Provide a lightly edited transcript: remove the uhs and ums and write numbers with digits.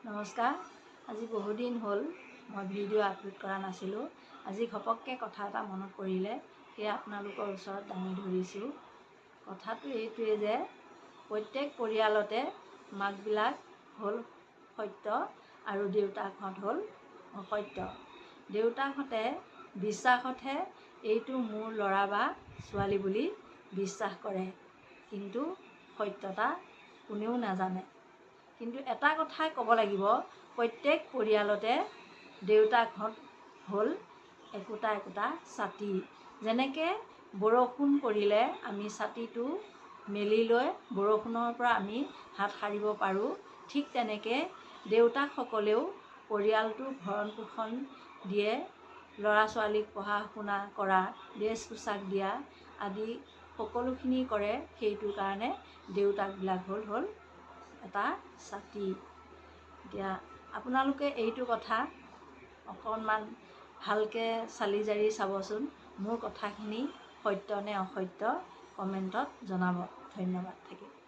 নমস্কাৰ। আজি বহুদিন হ'ল মই ভিডিঅ' আপলোড কৰা নাছিলোঁ। আজি ঘপককৈ কথা এটা মনত পৰিলে, সেয়ে আপোনালোকৰ ওচৰত দাঙি ধৰিছোঁ। কথাটো এইটোৱে যে প্ৰত্যেক পৰিয়ালতে মাকবিলাক হ'ল সত্য আৰু দেউতাকহঁত হ'ল অসত্য। দেউতাকহঁতে বিশ্বাসতহে এইটো মোৰ ল'ৰা বা ছোৱালী বুলি বিশ্বাস কৰে, কিন্তু সত্যতা কোনেও নাজানে। কিন্তু এটা কথাই ক'ব লাগিব, প্ৰত্যেক পৰিয়ালতে দেউতাকহঁত হ'ল একোটা একোটা ছাতি। যেনেকৈ বৰষুণ পৰিলে আমি ছাতিটো মেলি লৈ বৰষুণৰ পৰা আমি হাত সাৰিব পাৰোঁ, ঠিক তেনেকৈ দেউতাকসকলেও পৰিয়ালটো ভৰণ পোষণ দিয়ে, ল'ৰা ছোৱালীক পঢ়া শুনা কৰা, ড্ৰেছ পোছাক দিয়া আদি সকলোখিনি কৰে। সেইটো কাৰণে দেউতাকবিলাক হ'ল এটা ছাতি। এতিয়া আপোনালোকে এইটো কথা অকণমান ভালকৈ চালি জাৰি চাবচোন। মোৰ কথাখিনি সত্য নে অসত্য কমেণ্টত জনাব। ধন্যবাদ থাকিল।